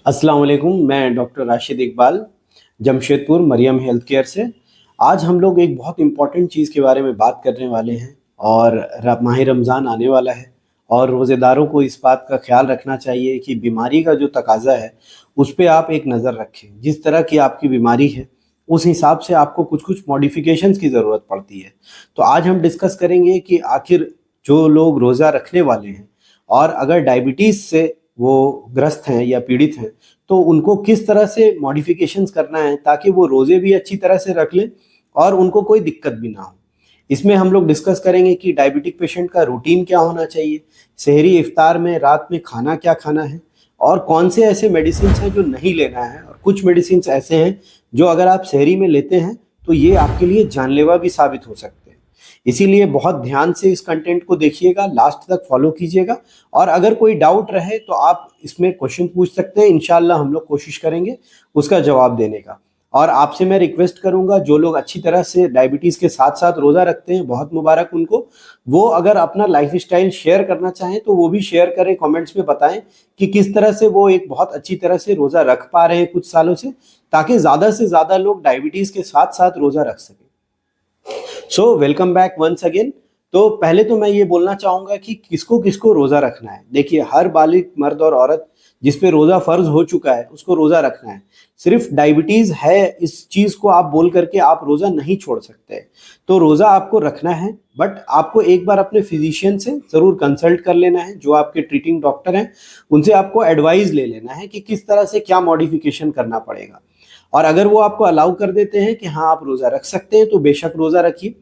अस्सलाम वालेकुम। मैं doctor Rashid Iqbal, Jamshedpur Mariam health care से। आज हम लोग एक बहुत इम्पॉर्टेंट चीज़ के बारे में बात करने वाले हैं। और माह रमज़ान आने वाला है और रोज़ेदारों को इस बात का ख्याल रखना चाहिए कि बीमारी का जो तकाज़ा है उस पे आप एक नज़र रखें। जिस तरह की आपकी बीमारी है उस हिसाब से आपको कुछ कुछ मॉडिफिकेशंस की ज़रूरत पड़ती है। तो आज हम डिस्कस करेंगे कि आखिर जो लोग रोज़ा रखने वाले हैं और अगर डायबिटीज़ से वो ग्रस्त हैं या पीड़ित हैं, तो उनको किस तरह से मॉडिफिकेशंस करना है ताकि वो रोज़े भी अच्छी तरह से रख लें और उनको कोई दिक्कत भी ना हो। इसमें हम लोग डिस्कस करेंगे कि डायबिटिक पेशेंट का रूटीन क्या होना चाहिए, सहरी इफ्तार में रात में खाना क्या खाना है, और कौन से ऐसे मेडिसिन्स हैं जो नहीं लेना है, और कुछ मेडिसिन्स ऐसे हैं जो अगर आप सहरी में लेते हैं तो ये आपके लिए जानलेवा भी साबित हो सकते हैं। इसीलिए बहुत ध्यान से इस कंटेंट को देखिएगा, लास्ट तक फॉलो कीजिएगा। और अगर कोई डाउट रहे तो आप इसमें क्वेश्चन पूछ सकते हैं, इंशाल्लाह हम लोग कोशिश करेंगे उसका जवाब देने का। और आपसे मैं रिक्वेस्ट करूंगा, जो लोग अच्छी तरह से डायबिटीज़ के साथ साथ रोज़ा रखते हैं बहुत मुबारक उनको, वो अगर अपना लाइफ स्टाइल शेयर करना चाहें तो वो भी शेयर करें, कमेंट्स में बताएं कि किस तरह से वो एक बहुत अच्छी तरह से रोज़ा रख पा रहे हैं कुछ सालों से, ताकि ज़्यादा से ज़्यादा लोग डायबिटीज़ के साथ साथ रोज़ा रख सकें। So welcome back once again. तो पहले तो मैं ये बोलना चाहूँगा कि किसको किसको रोज़ा रखना है। देखिए, हर बालिग मर्द और औरत जिस पे रोज़ा फ़र्ज़ हो चुका है उसको रोज़ा रखना है। सिर्फ डायबिटीज़ है इस चीज़ को आप बोल करके आप रोज़ा नहीं छोड़ सकते। तो रोज़ा आपको रखना है, बट आपको एक बार अपने फिजिशियन से ज़रूर कंसल्ट कर लेना है, जो आपके ट्रीटिंग डॉक्टर हैं उनसे आपको एडवाइस ले लेना है कि किस तरह से क्या मॉडिफिकेशन करना पड़ेगा। और अगर वो आपको अलाउ कर देते हैं कि हाँ आप रोज़ा रख सकते हैं तो बेशक रोज़ा रखिए।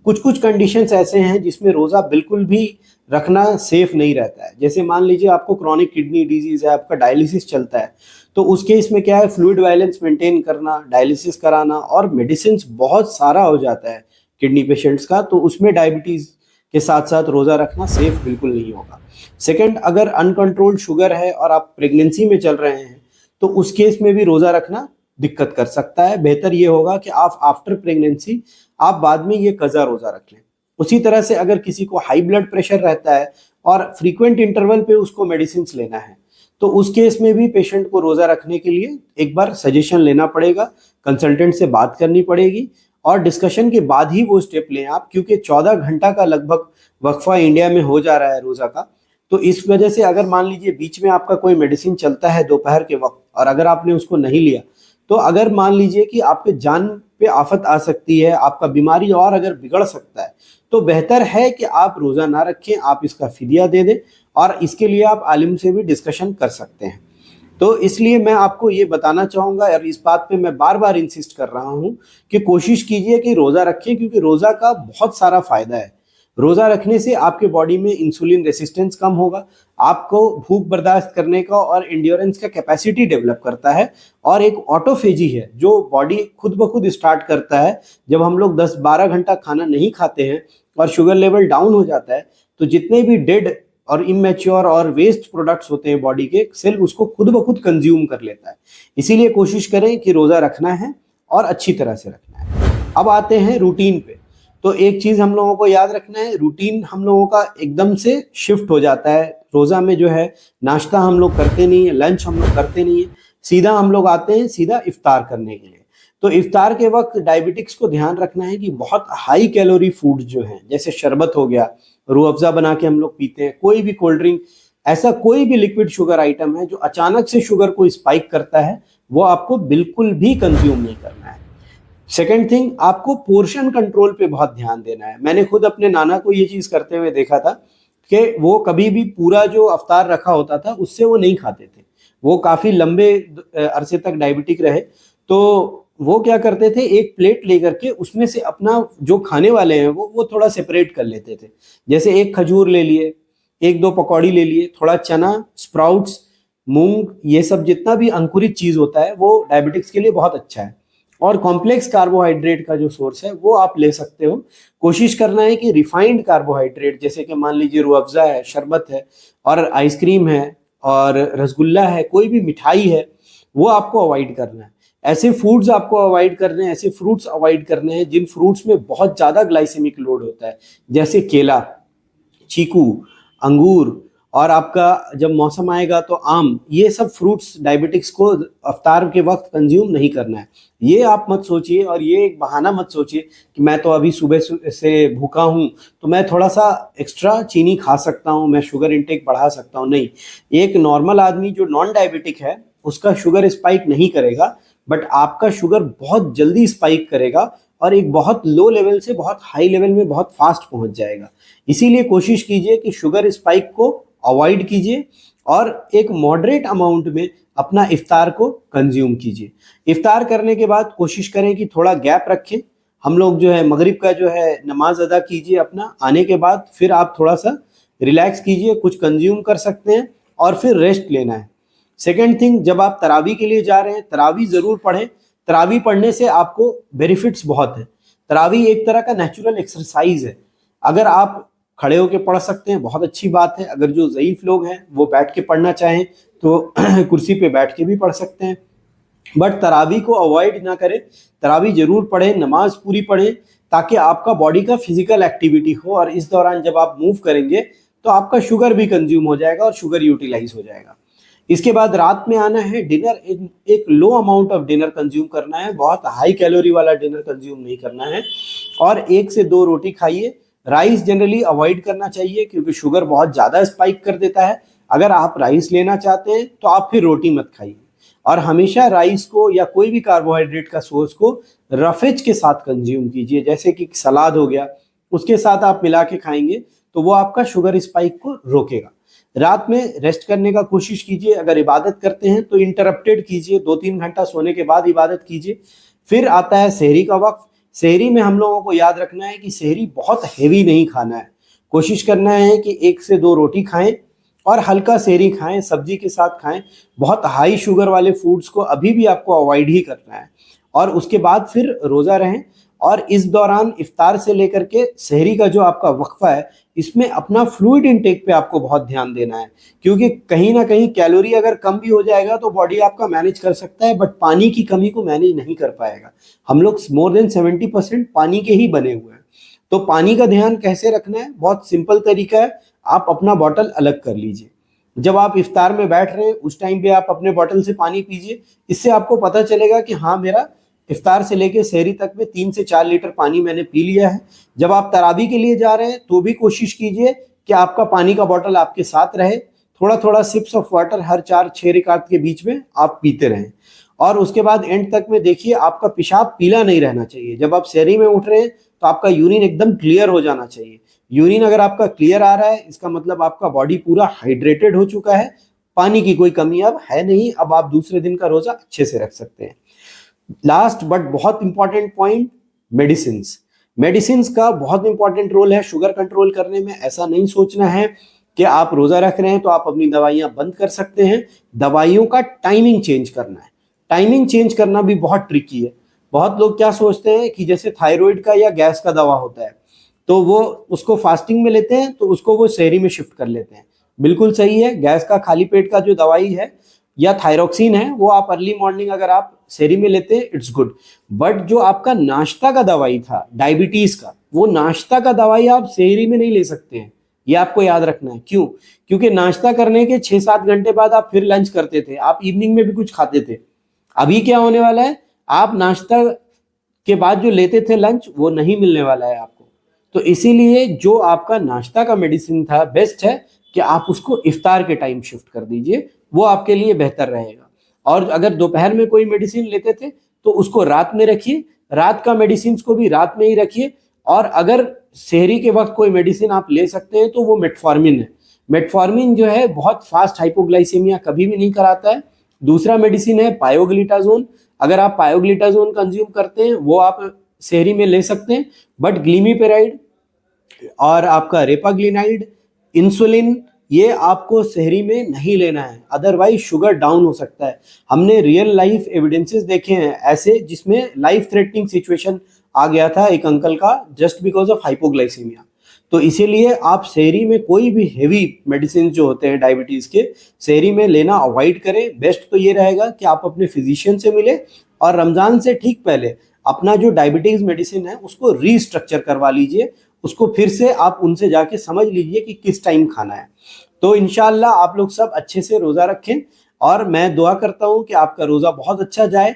कुछ कुछ कंडीशंस ऐसे हैं जिसमें रोज़ा बिल्कुल भी रखना सेफ नहीं रहता है। जैसे मान लीजिए आपको क्रॉनिक किडनी डिजीज़ है, आपका डायलिसिस चलता है, तो उस केस में क्या है, फ्लूइड बैलेंस मेंटेन करना, डायलिसिस कराना और मेडिसिन बहुत सारा हो जाता है किडनी पेशेंट्स का, तो उसमें डायबिटीज़ के साथ साथ रोज़ा रखना सेफ बिल्कुल नहीं होगा। सेकंड, अगर अनकंट्रोल्ड शुगर है और आप प्रेगनेंसी में चल रहे हैं तो उस केस में भी रोज़ा रखना दिक्कत कर सकता है। बेहतर ये होगा कि आप आफ्टर प्रेगनेंसी आप बाद में ये कज़ा रोज़ा रख लें। उसी तरह से अगर किसी को हाई ब्लड प्रेशर रहता है और फ्रीक्वेंट इंटरवल पे उसको मेडिसिन लेना है, तो उस केस में भी पेशेंट को रोज़ा रखने के लिए एक बार सजेशन लेना पड़ेगा, कंसल्टेंट से बात करनी पड़ेगी और डिस्कशन के बाद ही वो स्टेप लें आप, क्योंकि 14 घंटा का लगभग वक्फा इंडिया में हो जा रहा है रोज़ा का। तो इस वजह से अगर मान लीजिए बीच में आपका कोई मेडिसिन चलता है दोपहर के वक्त और अगर आपने उसको नहीं लिया, तो अगर मान लीजिए कि आपके जान पे आफत आ सकती है, आपका बीमारी और अगर बिगड़ सकता है, तो बेहतर है कि आप रोज़ा ना रखें, आप इसका फिदिया दे दें। और इसके लिए आप आलिम से भी डिस्कशन कर सकते हैं। तो इसलिए मैं आपको ये बताना चाहूँगा, और इस बात पे मैं बार बार इंसिस्ट कर रहा हूँ कि कोशिश कीजिए कि रोज़ा रखें, क्योंकि रोज़ा का बहुत सारा फ़ायदा है। रोज़ा रखने से आपके बॉडी में इंसुलिन रेसिस्टेंस कम होगा, आपको भूख बर्दाश्त करने का और एंड्योरेंस का कैपेसिटी डेवलप करता है, और एक ऑटोफेजी है जो बॉडी खुद ब खुद स्टार्ट करता है। जब हम लोग 10-12 घंटा खाना नहीं खाते हैं और शुगर लेवल डाउन हो जाता है, तो जितने भी डेड और इमेच्योर और वेस्ट प्रोडक्ट्स होते हैं बॉडी के, सेल उसको खुद ब खुद कंज्यूम कर लेता है। इसीलिए कोशिश करें कि रोज़ा रखना है और अच्छी तरह से रखना है। अब आते हैं रूटीन पे। तो एक चीज़ हम लोगों को याद रखना है, रूटीन हम लोगों का एकदम से शिफ्ट हो जाता है। रोज़ा में जो है नाश्ता हम लोग करते नहीं है, लंच हम लोग करते नहीं है, सीधा हम लोग आते हैं सीधा इफ्तार करने के लिए। तो इफ्तार के वक्त डायबिटिक्स को ध्यान रखना है कि बहुत हाई कैलोरी फूड जो हैं, जैसे शरबत हो गया, रूह अफ़ज़ा बना के हम लोग पीते हैं, कोई भी कोल्ड ड्रिंक, ऐसा कोई भी लिक्विड शुगर आइटम है जो अचानक से शुगर को स्पाइक करता है, वो आपको बिल्कुल भी कंज्यूम नहीं करना है। सेकेंड थिंग, आपको पोर्शन कंट्रोल पे बहुत ध्यान देना है। मैंने खुद अपने नाना को ये चीज़ करते हुए देखा था कि वो कभी भी पूरा जो अफ्तार रखा होता था उससे वो नहीं खाते थे। वो काफ़ी लंबे अरसे तक डायबिटिक रहे, तो वो क्या करते थे, एक प्लेट लेकर के उसमें से अपना जो खाने वाले हैं वो थोड़ा सेपरेट कर लेते थे। जैसे एक खजूर ले लिए, एक दो पकौड़ी ले लिए, थोड़ा चना, स्प्राउट्स, मूंग, ये सब जितना भी अंकुरित चीज़ होता है वो डायबिटिक्स के लिए बहुत अच्छा है। और कॉम्प्लेक्स कार्बोहाइड्रेट का जो सोर्स है वो आप ले सकते हो। कोशिश करना है कि रिफाइंड कार्बोहाइड्रेट, जैसे कि मान लीजिए रूह अफ़ज़ा है, शरबत है और आइसक्रीम है और रसगुल्ला है, कोई भी मिठाई है, वो आपको अवॉइड करना है। ऐसे फूड्स आपको अवॉइड करने हैं, ऐसे फ्रूट्स अवॉइड करने हैं जिन फ्रूट्स में बहुत ज़्यादा ग्लाइसेमिक लोड होता है, जैसे केला, चीकू, अंगूर और आपका जब मौसम आएगा तो आम, ये सब फ्रूट्स डायबिटिक्स को अफ्तार के वक्त कंज्यूम नहीं करना है। ये आप मत सोचिए और ये एक बहाना मत सोचिए कि मैं तो अभी सुबह से भूखा हूँ तो मैं थोड़ा सा एक्स्ट्रा चीनी खा सकता हूँ, मैं शुगर इंटेक बढ़ा सकता हूँ। नहीं, एक नॉर्मल आदमी जो नॉन डायबिटिक है उसका शुगर स्पाइक नहीं करेगा, बट आपका शुगर बहुत जल्दी स्पाइक करेगा और एक बहुत लो लेवल से बहुत हाई लेवल में बहुत फास्ट पहुंच जाएगा। इसीलिए कोशिश कीजिए कि शुगर स्पाइक को अवॉइड कीजिए और एक मॉडरेट अमाउंट में अपना इफ्तार को कंज्यूम कीजिए। इफ्तार करने के बाद कोशिश करें कि थोड़ा गैप रखें। हम लोग जो है मगरिब का जो है नमाज अदा कीजिए अपना, आने के बाद फिर आप थोड़ा सा रिलैक्स कीजिए, कुछ कंज्यूम कर सकते हैं और फिर रेस्ट लेना है। सेकेंड थिंग, जब आप तरावी के लिए जा रहे हैं तरावी ज़रूर पढ़ें। तरावी पढ़ने से आपको बेनिफिट्स बहुत है। तरावी एक तरह का नेचुरल एक्सरसाइज है। अगर आप खड़े होकर पढ़ सकते हैं बहुत अच्छी बात है, अगर जो ज़ईफ लोग हैं वो बैठ के पढ़ना चाहें तो कुर्सी पे बैठ के भी पढ़ सकते हैं, बट तरावी को अवॉइड ना करें। तरावी जरूर पढ़ें, नमाज पूरी पढ़ें, ताकि आपका बॉडी का फिजिकल एक्टिविटी हो और इस दौरान जब आप मूव करेंगे तो आपका शुगर भी कंज्यूम हो जाएगा और शुगर यूटिलाइज हो जाएगा। इसके बाद रात में आना है, डिनर एक लो अमाउंट ऑफ डिनर कंज्यूम करना है, बहुत हाई कैलोरी वाला डिनर कंज्यूम नहीं करना है और 1 से 2 रोटी खाइए। राइस जनरली अवॉइड करना चाहिए क्योंकि शुगर बहुत ज़्यादा स्पाइक कर देता है। अगर आप राइस लेना चाहते हैं तो आप फिर रोटी मत खाइए और हमेशा राइस को या कोई भी कार्बोहाइड्रेट का सोर्स को रफेज के साथ कंज्यूम कीजिए, जैसे कि सलाद हो गया, उसके साथ आप मिला के खाएंगे तो वो आपका शुगर स्पाइक को रोकेगा। रात में रेस्ट करने का कोशिश कीजिए। अगर इबादत करते हैं तो इंटरप्टेड कीजिए, 2-3 घंटा सोने के बाद इबादत कीजिए। फिर आता है सहरी का वक्त। सहरी में हम लोगों को याद रखना है कि सहरी बहुत हेवी नहीं खाना है। कोशिश करना है कि 1 से 2 रोटी खाएं और हल्का सहरी खाएं, सब्जी के साथ खाएं। बहुत हाई शुगर वाले फूड्स को अभी भी आपको अवॉइड ही करना है और उसके बाद फिर रोज़ा रहें। और इस दौरान इफ्तार से लेकर के सहरी का जो आपका वक्फा है इसमें अपना फ्लूइड इनटेक पे आपको बहुत ध्यान देना है, क्योंकि कहीं ना कहीं कैलोरी अगर कम भी हो जाएगा तो बॉडी आपका मैनेज कर सकता है, बट पानी की कमी को मैनेज नहीं कर पाएगा। हम लोग मोर देन 70% पानी के ही बने हुए हैं। तो पानी का ध्यान कैसे रखना है, बहुत सिंपल तरीका है, आप अपना बॉटल अलग कर लीजिए। जब आप इफ्तार में बैठ रहे हैं उस टाइम पे आप अपने बॉटल से पानी पीजिए। इससे आपको पता चलेगा कि हाँ, मेरा इफ्तार से लेके सहरी तक में 3 से 4 लीटर पानी मैंने पी लिया है। जब आप तरावी के लिए जा रहे हैं तो भी कोशिश कीजिए कि आपका पानी का बॉटल आपके साथ रहे। थोड़ा थोड़ा सिप्स ऑफ वाटर हर 4-6 रिकात के बीच में आप पीते रहें और उसके बाद एंड तक में देखिए आपका पेशाब पीला नहीं रहना चाहिए। जब आप सहरी में उठ रहे हैं तो आपका यूरिन एकदम क्लियर हो जाना चाहिए। यूरिन अगर आपका क्लियर आ रहा है इसका मतलब आपका बॉडी पूरा हाइड्रेटेड हो चुका है, पानी की कोई कमी अब है नहीं। अब आप दूसरे दिन का रोजा अच्छे से रख सकते हैं। लास्ट बट बहुत इंपॉर्टेंट पॉइंट, मेडिसिन का बहुत इंपॉर्टेंट रोल है शुगर कंट्रोल करने में। ऐसा नहीं सोचना है कि आप रोजा रख रहे हैं तो आप अपनी दवाइयां बंद कर सकते हैं। दवाइयों का टाइमिंग चेंज करना है। टाइमिंग चेंज करना भी बहुत ट्रिकी है। बहुत लोग क्या सोचते हैं कि जैसे थायराइड का या गैस का दवा होता है तो वो उसको फास्टिंग में लेते हैं तो उसको वो सहरी में शिफ्ट कर लेते हैं। बिल्कुल सही है, गैस का खाली पेट का जो दवाई है या थायरोक्सिन है वो आप अर्ली मॉर्निंग अगर आप सहरी में लेते हैं इट्स गुड, बट जो आपका नाश्ता का दवाई था डायबिटीज का, वो नाश्ता का दवाई आप सहरी में नहीं ले सकते हैं। ये आपको याद रखना है। क्यों? क्योंकि नाश्ता करने के 6-7 घंटे बाद आप फिर लंच करते थे, आप इवनिंग में भी कुछ खाते थे। अभी क्या होने वाला है, आप नाश्ता के बाद जो लेते थे लंच वो नहीं मिलने वाला है आपको। तो इसीलिए जो आपका नाश्ता का मेडिसिन था बेस्ट है कि आप उसको इफ्तार के टाइम शिफ्ट कर दीजिए, वो आपके लिए बेहतर रहेगा। और अगर दोपहर में कोई मेडिसिन लेते थे तो उसको रात में रखिए, रात का मेडिसिन को भी रात में ही रखिए। और अगर सहरी के वक्त कोई मेडिसिन आप ले सकते हैं तो वो मेटफॉर्मिन है। मेटफॉर्मिन जो है बहुत फास्ट हाइपोग्लाइसेमिया कभी भी नहीं कराता है। दूसरा मेडिसिन है पायोग्लिटाजोन। अगर आप पायोग्लिटाजोन कंज्यूम करते हैं वो आप सहरी में ले सकते हैं, बट ग्लीमीपेराइड और आपका रेपाग्लिनाइड, इंसुलिन, ये आपको सहरी में नहीं लेना है, अदरवाइज शुगर डाउन हो सकता है। हमने रियल लाइफ एविडेंसेस देखे हैं ऐसे जिसमें लाइफ थ्रेटनिंग सिचुएशन आ गया था एक अंकल का जस्ट बिकॉज ऑफ हाइपोग्लाइसीमिया। तो इसीलिए आप सहरी में कोई भी हेवी मेडिसिन जो होते हैं डायबिटीज के, सहरी में लेना अवॉइड करें। बेस्ट तो ये रहेगा कि आप अपने फिजिशियन से मिले और रमजान से ठीक पहले अपना जो डायबिटीज मेडिसिन है उसको रीस्ट्रक्चर करवा लीजिए उसको फिर से आप उनसे जाके समझ लीजिए कि किस टाइम खाना है। तो इंशाल्लाह आप लोग सब अच्छे से रोज़ा रखें और मैं दुआ करता हूँ कि आपका रोज़ा बहुत अच्छा जाए।